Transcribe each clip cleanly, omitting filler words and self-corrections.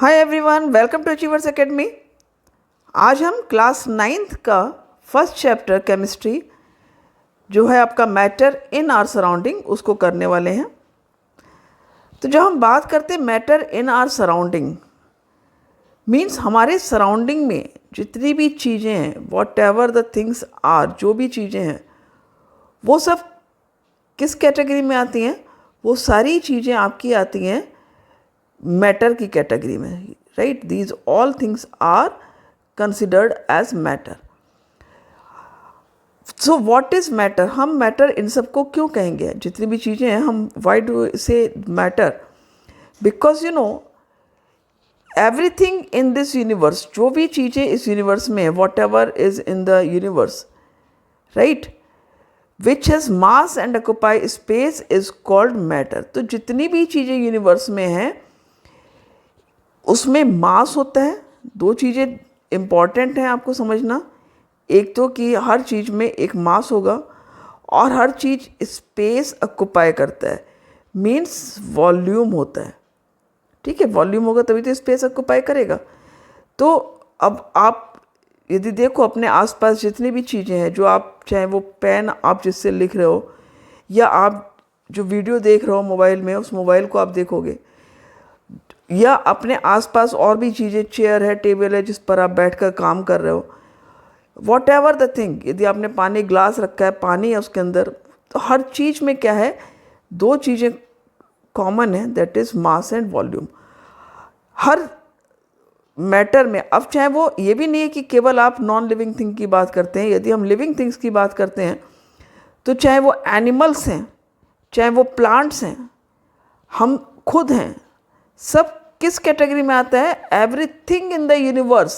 Hi everyone, welcome to achievers academy. आज हम class 9th का फर्स्ट चैप्टर केमिस्ट्री जो है आपका मैटर इन आवर सराउंडिंग उसको करने वाले हैं। तो जब हम बात करते हैं matter in our surrounding means हमारे सराउंडिंग में जितनी भी चीज़ें हैं, whatever the things are, जो भी चीज़ें हैं वो सब किस कैटेगरी में आती हैं? वो सारी चीज़ें आपकी आती हैं मैटर की कैटेगरी में, right. These all things are considered as matter. So what is matter? हम मैटर इन सबको क्यों कहेंगे? जितनी भी चीज़ें हैं हम why do say matter? Because you know everything in this universe, जो भी चीज़ें इस यूनिवर्स में है, whatever is in the universe, right, which has mass and occupy space is called matter. तो जितनी भी चीज़ें यूनिवर्स में हैं उसमें मास होता है। दो चीज़ें इम्पॉर्टेंट हैं आपको समझना, एक तो कि हर चीज़ में एक मास होगा और हर चीज़ स्पेस ऑक्यूपाई करता है, मीन्स वॉल्यूम होता है, ठीक है। वॉल्यूम होगा तभी तो स्पेस ऑक्यूपाई करेगा। तो अब आप यदि देखो अपने आसपास जितनी भी चीज़ें हैं, जो आप चाहे वो पेन आप जिससे लिख रहे हो या आप जो वीडियो देख रहे हो मोबाइल में, उस मोबाइल को आप देखोगे, या अपने आसपास और भी चीज़ें, चेयर है, टेबल है जिस पर आप बैठकर काम कर रहे हो, वॉट एवर द थिंग, यदि आपने पानी ग्लास रखा है, पानी है उसके अंदर, तो हर चीज़ में क्या है? दो चीज़ें कॉमन है, that is mass and volume. Her matter में, अब चाहे वो ये भी नहीं है कि केवल आप नॉन लिविंग थिंग की बात करते हैं, यदि हम लिविंग थिंग्स की बात करते हैं तो चाहे वो एनिमल्स हैं, चाहे वो प्लांट्स हैं, हम खुद हैं, सब किस कैटेगरी में आता है? Everything in the universe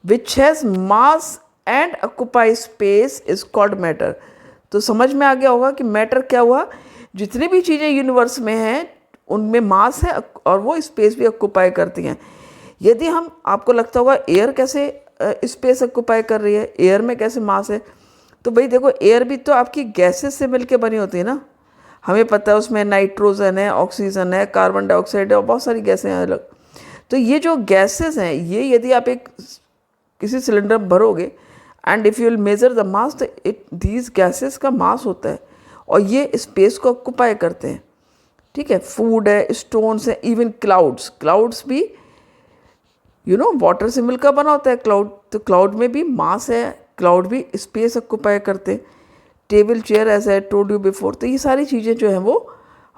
which has mass and occupy space is called matter. तो समझ में आ गया होगा कि मैटर क्या हुआ? जितनी भी चीज़ें यूनिवर्स में हैं उनमें मास है और वो स्पेस भी ऑक्यूपाई करती हैं। यदि हम, आपको लगता होगा एयर कैसे स्पेस ऑक्यूपाई कर रही है, एयर में कैसे मास है? तो भाई देखो, एयर भी तो आपकी गैसेस से मिलकर बनी होती है ना। हमें पता है उसमें नाइट्रोजन है, ऑक्सीजन है, कार्बन डाइऑक्साइड है और बहुत सारी गैसें हैं अलग। तो ये जो गैसेस हैं, ये यदि आप एक किसी सिलेंडर में भरोगे and if you will measure the mass, तो दीज गैसेस का मास होता है और ये स्पेस को ऑक्यूपाई करते हैं, ठीक है। फूड है, स्टोन्स है, इवन क्लाउड्स भी यू नो वाटर से मिलकर बना होता है क्लाउड। तो क्लाउड में भी मास है, क्लाउड भी स्पेस ऑक्यूपाई करते हैं। Table, chair, as I told you before. तो ये सारी चीज़ें जो हैं वो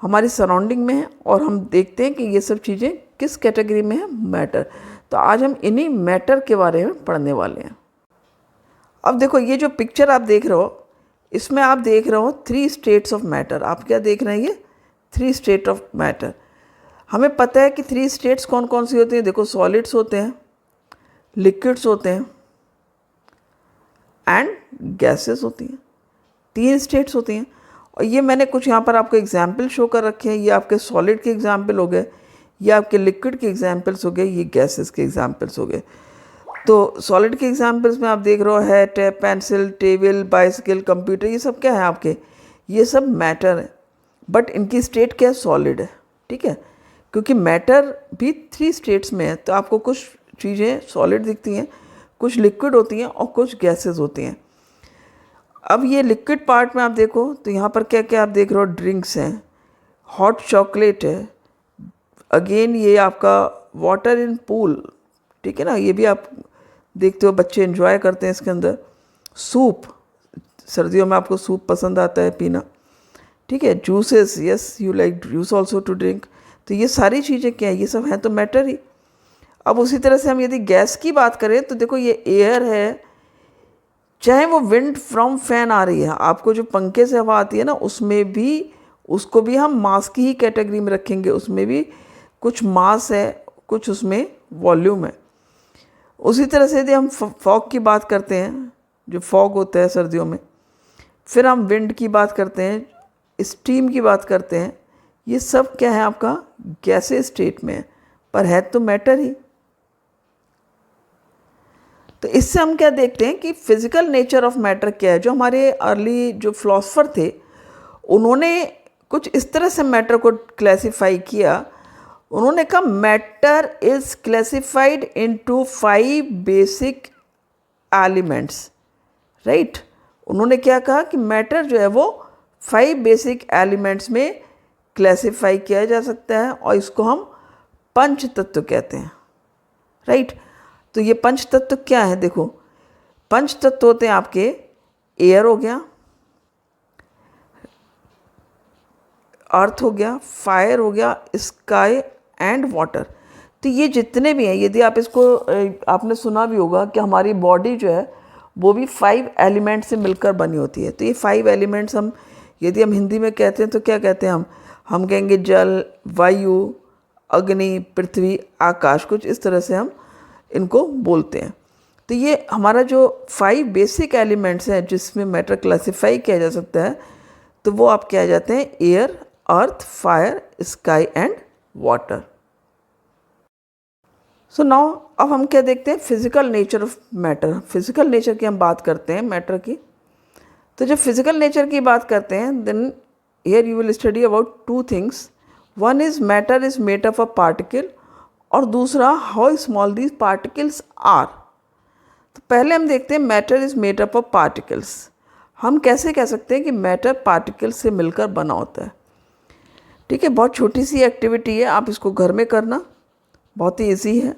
हमारी सराउंडिंग में हैं और हम देखते हैं कि ये सब चीज़ें किस कैटेगरी में है? मैटर। तो आज हम इन्हीं मैटर के बारे में पढ़ने वाले हैं। अब देखो, ये जो पिक्चर आप देख रहे हो, इसमें आप देख रहे हो 3 स्टेट्स ऑफ मैटर। आप क्या देख रहे हैं? ये 3 स्टेट ऑफ मैटर। हमें पता है कि 3 स्टेट्स कौन कौन सी होती हैं। देखो, सॉलिड्स होते हैं, लिक्विड्स होते हैं एंड गैसेस होती हैं। 3 स्टेट्स होती हैं। और ये मैंने कुछ यहाँ पर आपको एग्जाम्पल शो कर रखे हैं। ये आपके सॉलिड के एग्जाम्पल हो गए, ये आपके लिक्विड के एग्जाम्पल्स हो गए, ये गैसेस के एग्जाम्पल्स हो गए। तो सॉलिड के एग्जाम्पल्स में आप देख रहे हो है tap, pencil, table, bicycle, computer, ये सब क्या है आपके? ये सब मैटर है, बट इनकी स्टेट क्या है? सॉलिड है, ठीक है। क्योंकि मैटर भी 3 स्टेट्स में है, तो आपको कुछ चीज़ें सॉलिड दिखती हैं, कुछ लिक्विड होती हैं और कुछ गैसेस होती हैं। अब ये लिक्विड पार्ट में आप देखो तो यहाँ पर क्या क्या आप देख रहे हो? ड्रिंक्स हैं, हॉट चॉकलेट है, अगेन ये आपका वाटर इन पूल, ठीक है ना, ये भी आप देखते हो, बच्चे एंजॉय करते हैं इसके अंदर। सूप, सर्दियों में आपको सूप पसंद आता है पीना, ठीक है। Juices, yes you like juice also to drink. तो ये सारी चीज़ें क्या है? ये सब हैं तो मैटर ही। अब उसी तरह से हम यदि गैस की बात करें तो देखो, ये एयर है, चाहे वो विंड फ्रॉम फैन आ रही है, आपको जो पंखे से हवा आती है ना, उसमें भी, उसको भी हम मास की ही कैटेगरी में रखेंगे। उसमें भी कुछ मास है, कुछ उसमें वॉल्यूम है। उसी तरह से यदि हम फॉग की बात करते हैं, जो फॉग होता है सर्दियों में, फिर हम विंड की बात करते हैं, स्टीम की बात करते हैं, ये सब क्या है? आपका गैसेस स्टेट में है, पर है तो मैटर ही। तो इससे हम क्या देखते हैं कि फिजिकल नेचर ऑफ मैटर क्या है। जो हमारे अर्ली जो फिलोसफर थे, उन्होंने कुछ इस तरह से मैटर को क्लासिफाई किया उन्होंने कहा matter is classified into 5 basic elements, right. उन्होंने क्या कहा कि मैटर जो है वो 5 बेसिक एलिमेंट्स में क्लासिफाई किया जा सकता है और इसको हम पंच तत्व कहते हैं, राइट। तो ये पंच तत्व क्या है, देखो पंच तत्व होते हैं आपके एयर हो गया, अर्थ हो गया, फायर हो गया, स्काई एंड वाटर। तो ये जितने भी हैं, यदि आप इसको आपने सुना भी होगा कि हमारी बॉडी जो है वो भी 5 एलिमेंट से मिलकर बनी होती है। तो ये 5 एलिमेंट्स हम यदि हम हिंदी में कहते हैं तो क्या कहते हैं हम कहेंगे जल, वायु, अग्नि, पृथ्वी, आकाश, कुछ इस तरह से हम इनको बोलते हैं। तो ये हमारा जो 5 बेसिक एलिमेंट्स हैं जिसमें मैटर क्लासिफाई किया जा सकता है, तो वो आप क्या जाते हैं air, earth, fire, sky and water. So now अब हम क्या देखते हैं, physical nature of matter. Physical nature की हम बात करते हैं मैटर की। तो जब फिजिकल नेचर की बात करते हैं then here you will study about 2 things. One is matter is made up a particle और दूसरा how small these particles are. तो पहले हम देखते हैं matter is made up of particles. हम कैसे कह सकते हैं कि मैटर पार्टिकल्स से मिलकर बना होता है। ठीक है, बहुत छोटी सी एक्टिविटी है, आप इसको घर में करना, बहुत ही ईजी है।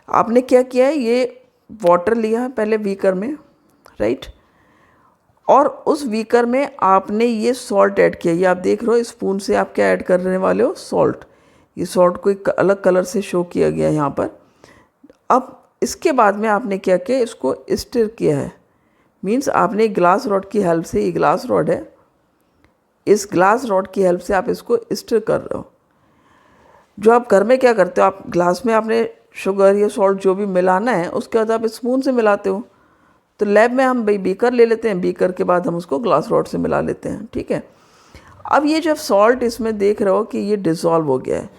आपने क्या किया है, ये वाटर लिया है पहले बीकर में, राइट, और उस बीकर में आपने ये सॉल्ट ऐड किया। ये आप देख रहे हो स्पून से आप क्या ऐड करने वाले हो, सॉल्ट। ये सॉल्ट को एक अलग कलर से शो किया गया यहाँ पर। अब इसके बाद में आपने क्या किया, इसको स्टिर किया है। मीन्स आपने ग्लास रॉड की हेल्प से, ये ग्लास रॉड है, इस ग्लास रॉड की हेल्प से आप इसको स्टिर कर रहे हो। जो आप घर में क्या करते हो, आप ग्लास में आपने शुगर या सॉल्ट जो भी मिलाना है उसके बाद आप स्पून से मिलाते हो। तो लैब में हम भाई बीकर ले लेते हैं, बीकर के बाद हम उसको ग्लास रॉड से मिला लेते हैं, ठीक है। अब ये जब सॉल्ट इसमें देख रहे हो कि ये डिज़ोल्व हो गया है,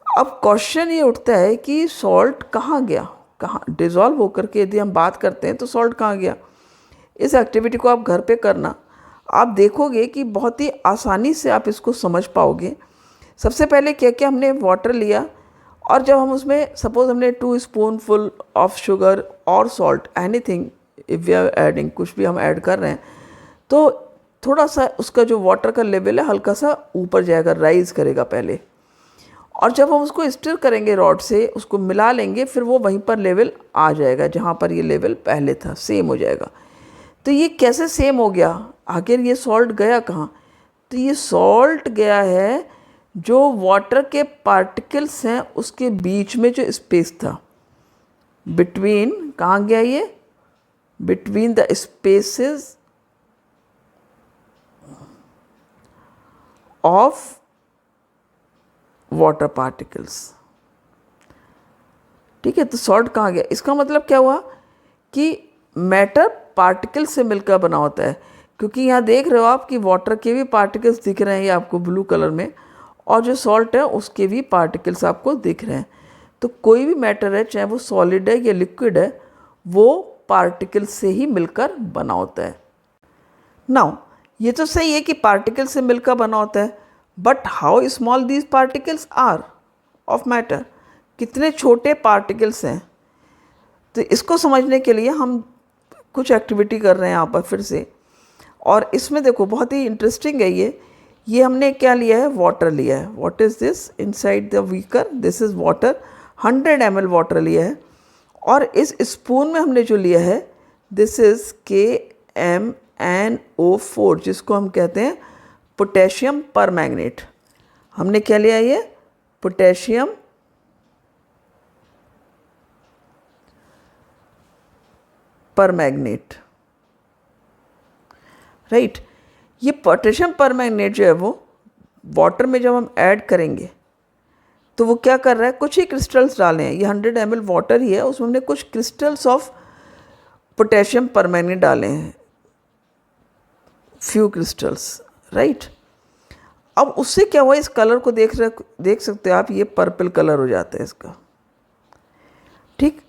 अब क्वेश्चन ये उठता है कि सॉल्ट कहाँ गया, कहाँ डिज़ोल्व होकर के यदि हम बात करते हैं तो सॉल्ट कहाँ गया। इस एक्टिविटी को आप घर पे करना, आप देखोगे कि बहुत ही आसानी से आप इसको समझ पाओगे। सबसे पहले क्या किया, हमने वाटर लिया और जब हम उसमें सपोज हमने 2 स्पूनफुल ऑफ शुगर और salt, anything if we are adding, कुछ भी हम ऐड कर रहे हैं, तो थोड़ा सा उसका जो वाटर का लेवल है हल्का सा ऊपर जाएगा, राइज़ करेगा पहले, और जब हम उसको स्टिर करेंगे रॉड से, उसको मिला लेंगे, फिर वो वहीं पर लेवल आ जाएगा जहाँ पर ये लेवल पहले था, सेम हो जाएगा। तो ये कैसे सेम हो गया, आखिर ये सॉल्ट गया कहाँ। तो ये सॉल्ट गया है जो वाटर के पार्टिकल्स हैं उसके बीच में जो स्पेस था, बिटवीन, कहाँ गया ये, between the spaces of water particles. ठीक है, तो सॉल्ट कहाँ गया, इसका मतलब क्या हुआ कि मैटर पार्टिकल से मिलकर बना होता है। क्योंकि यहाँ देख रहे हो आप कि वाटर के भी पार्टिकल्स दिख रहे हैं ये आपको ब्लू कलर में, और जो सॉल्ट है उसके भी पार्टिकल्स आपको दिख रहे हैं। तो कोई भी मैटर है, चाहे वो सॉलिड है या लिक्विड है, वो पार्टिकल से ही मिलकर बना होता है। नाउ ये तो सही है कि पार्टिकल से मिलकर बना होता है, but how small these particles are of matter, कितने छोटे पार्टिकल्स हैं। तो इसको समझने के लिए हम कुछ एक्टिविटी कर रहे हैं यहाँ पर फिर से, और इसमें देखो बहुत ही इंटरेस्टिंग है ये हमने क्या लिया है, वाटर लिया है। What is this inside the beaker, this is water, 100 ml water लिया है, और इस स्पून में हमने जो लिया है दिस इज़ KMnO4, जिसको हम कहते हैं पोटेशियम परमैंगनेट। हमने क्या लिया, ये पोटेशियम परमैंगनेट, राइट। ये पोटेशियम परमैंगनेट जो है वो वाटर में जब हम ऐड करेंगे तो वो क्या कर रहा है, कुछ ही क्रिस्टल्स डाले हैं। ये 100 ml वाटर ही है, उसमें हमने कुछ क्रिस्टल्स ऑफ पोटेशियम परमैंगनेट डाले हैं, फ्यू क्रिस्टल्स, राइट। अब उससे क्या हुआ, इस कलर को देख सकते हो आप, ये पर्पल कलर हो जाता है इसका, ठीक।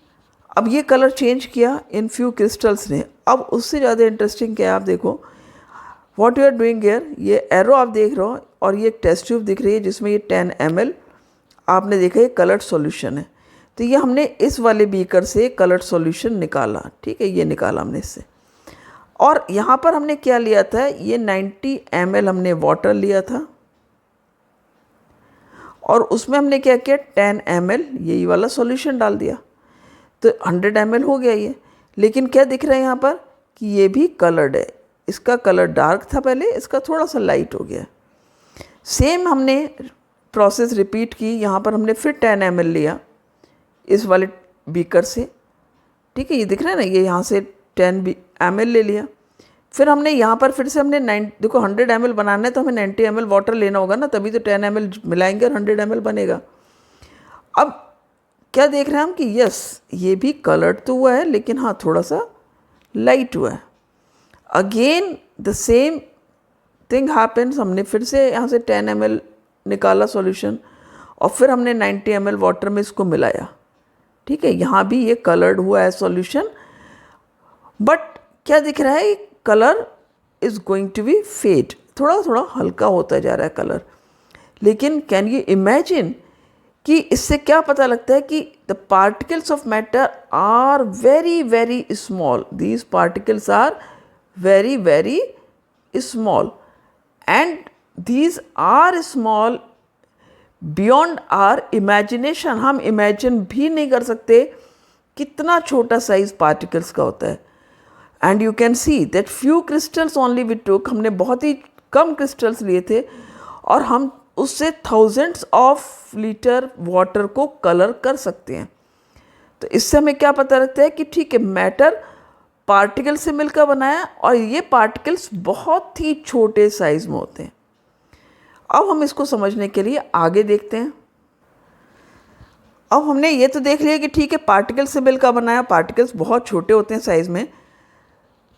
अब ये कलर चेंज किया इन फ्यू क्रिस्टल्स ने। अब उससे ज़्यादा इंटरेस्टिंग क्या है, आप देखो what you are doing here, ये एरो आप देख रहे हो और ये एक टेस्ट ट्यूब दिख रही है जिसमें ये 10 ml आपने देखा ये कलर्ड सॉल्यूशन है। तो ये हमने इस वाले बीकर से कलर्ड सॉल्यूशन निकाला, ठीक है, ये निकाला हमने इससे। और यहाँ पर हमने क्या लिया था, ये 90 ml हमने वाटर लिया था और उसमें हमने क्या किया 10 ml यही वाला सॉल्यूशन डाल दिया, तो 100 ml हो गया ये। लेकिन क्या दिख रहा है यहाँ पर कि ये भी कलर्ड है, इसका कलर डार्क था पहले, इसका थोड़ा सा लाइट हो गया। सेम हमने प्रोसेस रिपीट की, यहाँ पर हमने फिर 10 ml लिया इस वाले बीकर से, ठीक है, ये दिख रहा है ना, ये यहाँ से 10 ml ले लिया। फिर हमने यहाँ पर फिर से हमने देखो 100 ml बनाना है तो हमें 90 ml वाटर लेना होगा ना, तभी तो 10 ml मिलाएंगे और 100 ml बनेगा। अब क्या देख रहे हैं हम कि यस ये भी कलर्ड तो हुआ है लेकिन हाँ थोड़ा सा लाइट हुआ है। Again the same thing happens, हमने फिर से यहाँ से 10 ml निकाला सॉल्यूशन और फिर हमने 90 ml वाटर में इसको मिलाया, ठीक है, यहाँ भी ये कलर्ड हुआ है सॉल्यूशन, बट क्या दिख रहा है, colour is going to be fade, थोड़ा थोड़ा हल्का होता जा रहा है कलर। लेकिन कैन यू इमेजिन कि इससे क्या पता लगता है कि the particles of matter are very very small, these particles are very very small and these are small beyond our imagination. हम इमेजिन भी नहीं कर सकते कितना छोटा साइज पार्टिकल्स का होता है। And you can see that few crystals only we took, हमने बहुत ही कम क्रिस्टल्स लिए थे और हम उससे थाउजेंड्स ऑफ लीटर वाटर को कलर कर सकते हैं। तो इससे हमें क्या पता लगता है कि ठीक है, मैटर पार्टिकल से मिलकर बनाया और ये पार्टिकल्स बहुत ही छोटे साइज में होते हैं। अब हम इसको समझने के लिए आगे देखते हैं। अब हमने ये तो देख लिया कि ठीक है पार्टिकल से मिलकर बनाया, पार्टिकल्स बहुत छोटे होते हैं साइज में,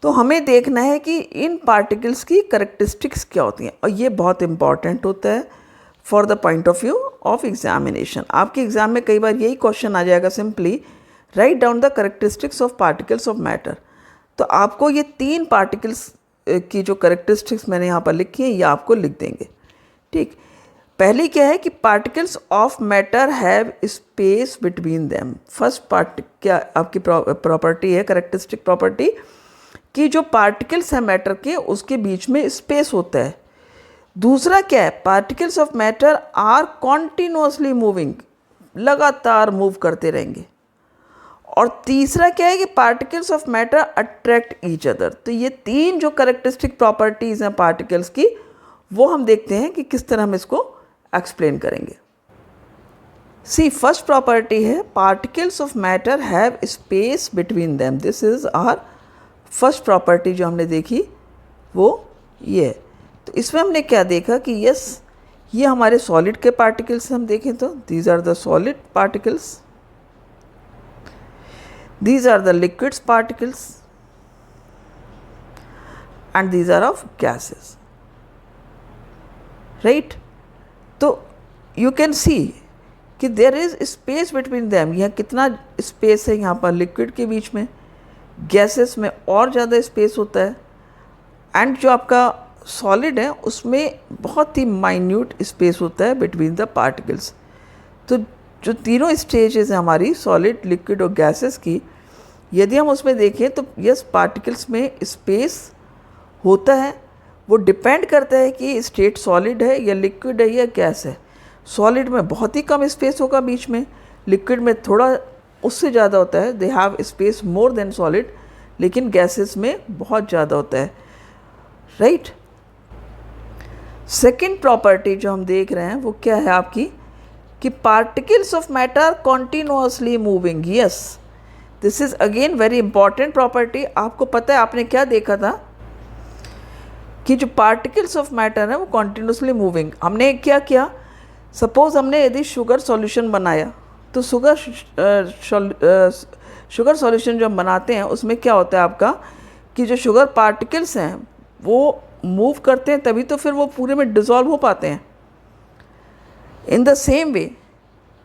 तो हमें देखना है कि इन पार्टिकल्स की कैरेक्टरिस्टिक्स क्या होती हैं और ये बहुत इंपॉर्टेंट होता है for the point of view of examination. आपके एग्जाम में कई बार यही क्वेश्चन आ जाएगा, simply write down the characteristics of particles of matter. तो आपको ये 3 पार्टिकल्स की जो कैरेक्टरिस्टिक्स मैंने यहाँ पर लिखी है ये आपको लिख देंगे, ठीक। पहली क्या है कि particles of matter have space between them. First part क्या आपकी प्रॉपर्टी है, कैरेक्टरिस्टिक प्रॉपर्टी, कि जो पार्टिकल्स हैं मैटर के उसके बीच में स्पेस होता है। दूसरा क्या है, particles of matter are continuously moving, लगातार मूव करते रहेंगे। और तीसरा क्या है कि particles of matter attract each other. तो ये 3 जो कैरेक्टरिस्टिक प्रॉपर्टीज़ हैं पार्टिकल्स की, वो हम देखते हैं कि किस तरह हम इसको एक्सप्लेन करेंगे। सी फर्स्ट प्रॉपर्टी है particles of matter have space between them. This is our first property जो हमने देखी वो ये है। तो इसमें हमने क्या देखा कि यस ये हमारे सॉलिड के पार्टिकल्स हम देखें तो these are the solid particles, these are the liquids particles and these are of gases, right? तो you can see कि there is space between them। यहाँ कितना space है यहाँ पर liquid के बीच में, gases में और ज़्यादा space होता है and जो आपका solid है उसमें बहुत ही minute space होता है between the particles। तो जो तीनों स्टेजेस हैं हमारी सॉलिड, लिक्विड और गैसेस की, यदि हम उसमें देखें तो यस पार्टिकल्स में स्पेस होता है। वो डिपेंड करता है कि स्टेट सॉलिड है या लिक्विड है या गैस है। सॉलिड में बहुत ही कम स्पेस होगा बीच में, लिक्विड में थोड़ा उससे ज़्यादा होता है, they have space more than solid, लेकिन गैसेस में बहुत ज़्यादा होता है, राइट। सेकेंड प्रॉपर्टी जो हम देख रहे हैं वो क्या है आपकी, कि particles of matter continuously moving. Yes this is again very important property. आपको पता है आपने क्या देखा था कि जो पार्टिकल्स ऑफ मैटर है वो कॉन्टिन्यूसली मूविंग। हमने क्या किया, सपोज हमने यदि शुगर सॉल्यूशन बनाया तो शुगर सॉल्यूशन जो हम बनाते हैं उसमें क्या होता है आपका कि जो शुगर पार्टिकल्स हैं वो मूव करते हैं तभी तो फिर वो पूरे में डिज़ोल्व हो पाते हैं। इन द सेम वे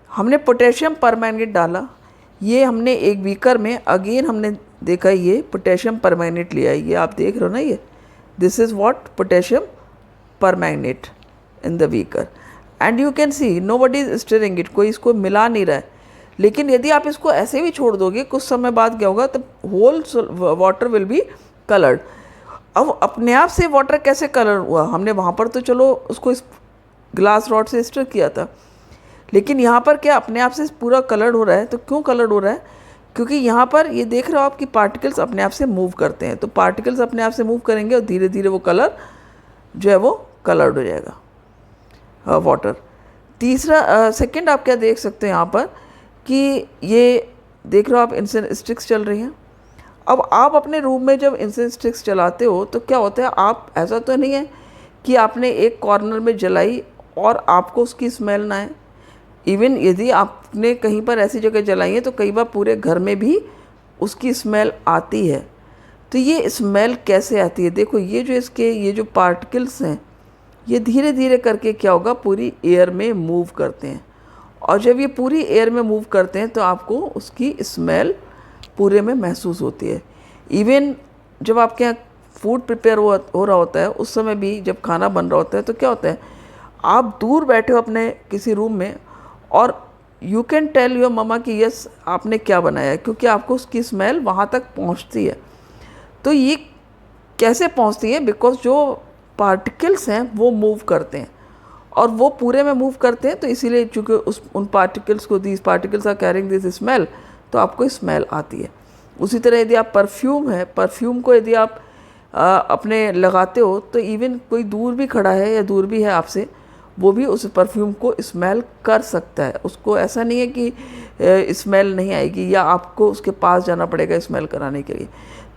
हमने पोटेशियम परमैंगनेट डाला, ये हमने एक बीकर में अगेन हमने देखा ये पोटेशियम परमैंगनेट लिया है, ये आप देख रहे हो ना, ये this is what potassium permanganate in the beaker and you can C nobody is stirring it, कोई इसको मिला नहीं रहा है। लेकिन यदि आप इसको ऐसे भी छोड़ दोगे कुछ समय बाद क्या होगा, तो whole water will be coloured. अब अपने आप से वाटर कैसे कलर हुआ, हमने वहाँ पर तो चलो उसको इस ग्लास रॉड से स्टिर किया था, लेकिन यहाँ पर क्या अपने आप से पूरा कलर्ड हो रहा है। तो क्यों कलर्ड हो रहा है, क्योंकि यहाँ पर ये देख रहे हो आप कि पार्टिकल्स अपने आप से मूव करते हैं। तो पार्टिकल्स अपने आप से मूव करेंगे और धीरे धीरे वो कलर जो है वो कलर्ड हो जाएगा वाटर। तीसरा सेकंड आप क्या देख सकते हैं यहाँ पर कि ये देख रहे हो आप इंसेंस स्टिक्स चल रही हैं। अब आप अपने रूम में जब इंसेंस स्टिक्स चलाते हो तो क्या होता है, आप ऐसा तो नहीं है कि आपने एक कॉर्नर में जलाई और आपको उसकी स्मेल ना आए। इवन यदि आपने कहीं पर ऐसी जगह जलाई है तो कई बार पूरे घर में भी उसकी स्मेल आती है। तो ये स्मेल कैसे आती है, देखो ये जो इसके ये जो पार्टिकल्स हैं ये धीरे धीरे करके क्या होगा, पूरी एयर में मूव करते हैं। और जब ये पूरी एयर में मूव करते हैं तो आपको उसकी स्मेल पूरे में महसूस होती है। इवन जब आपके यहाँ फूड प्रिपेयर हो रहा होता है उस समय भी जब खाना बन रहा होता है तो क्या होता है, आप दूर बैठे हो अपने किसी रूम में और you can tell your mama कि यस आपने क्या बनाया है, क्योंकि आपको उसकी स्मेल वहाँ तक पहुँचती है। तो ये कैसे पहुँचती है, बिकॉज जो पार्टिकल्स हैं वो मूव करते हैं और वो पूरे में मूव करते हैं, तो इसीलिए चूँकि उन पार्टिकल्स को these particles are carrying this smell, तो आपको स्मेल आती है। उसी तरह यदि आप परफ्यूम को यदि आप अपने लगाते हो तो इवन कोई दूर भी खड़ा है या दूर भी है आपसे, वो भी उस परफ्यूम को स्मेल कर सकता है। उसको ऐसा नहीं है कि स्मेल नहीं आएगी या आपको उसके पास जाना पड़ेगा स्मेल कराने के लिए।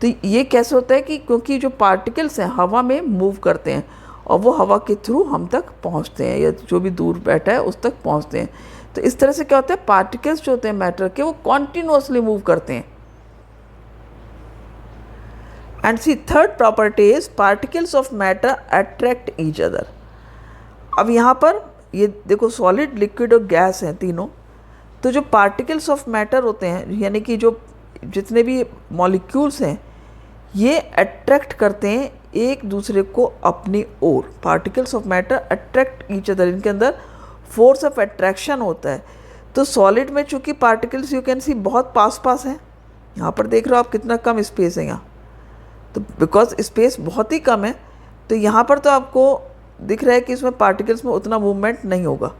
तो ये कैसे होता है कि क्योंकि जो पार्टिकल्स हैं हवा में मूव करते हैं और वो हवा के थ्रू हम तक पहुंचते हैं या जो भी दूर बैठा है उस तक पहुंचते हैं। तो इस तरह से क्या होता है, पार्टिकल्स जो होते हैं मैटर के वो कॉन्टिन्यूसली मूव करते हैं। And see third property is particles of matter attract each other. अब यहाँ पर ये देखो सॉलिड, लिक्विड और गैस हैं तीनों। तो जो पार्टिकल्स ऑफ मैटर होते हैं यानी कि जो जितने भी मॉलिक्यूल्स हैं ये अट्रैक्ट करते हैं एक दूसरे को अपनी ओर। Particles of matter attract each other, इनके अंदर फोर्स ऑफ अट्रैक्शन होता है। तो सॉलिड में चूँकि पार्टिकल्स यू कैन सी बहुत पास पास हैं, यहाँ पर देख रहे हो आप कितना कम स्पेस है यहाँ, तो बिकॉज स्पेस बहुत ही कम है तो यहाँ पर तो आपको दिख रहा है कि इसमें पार्टिकल्स में उतना मूवमेंट नहीं होगा।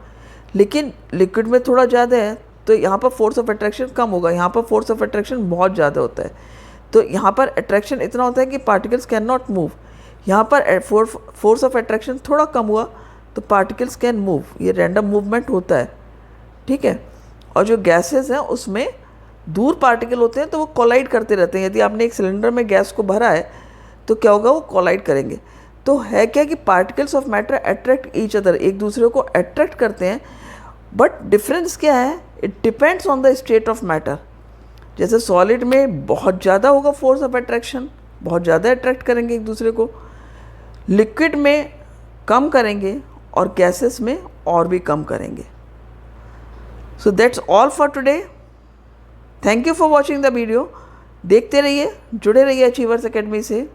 लेकिन लिक्विड में थोड़ा ज़्यादा है तो यहाँ पर फोर्स ऑफ अट्रैक्शन कम होगा, यहाँ पर फोर्स ऑफ अट्रैक्शन बहुत ज़्यादा होता है। तो यहाँ पर अट्रैक्शन इतना होता है कि पार्टिकल्स कैन नॉट मूव। यहाँ पर फोर्स ऑफ अट्रैक्शन थोड़ा कम हुआ तो पार्टिकल्स कैन मूव, ये रैंडम मूवमेंट होता है, ठीक है। और जो गैसेस हैं उसमें दूर पार्टिकल होते हैं तो वो कोलाइड करते रहते हैं। यदि आपने एक सिलेंडर में गैस को भरा है तो क्या होगा, वो कोलाइड करेंगे। तो है क्या कि particles of matter attract each other, एक दूसरे को अट्रैक्ट करते हैं। बट डिफरेंस क्या है, it depends on the state of matter. जैसे सॉलिड में बहुत ज़्यादा होगा फोर्स ऑफ अट्रैक्शन, बहुत ज़्यादा अट्रैक्ट करेंगे एक दूसरे को, लिक्विड में कम करेंगे और गैसेस में और भी कम करेंगे। So that's all for today. Thank you for watching the video. देखते रहिए, जुड़े रहिए अचीवर्स एकेडमी से।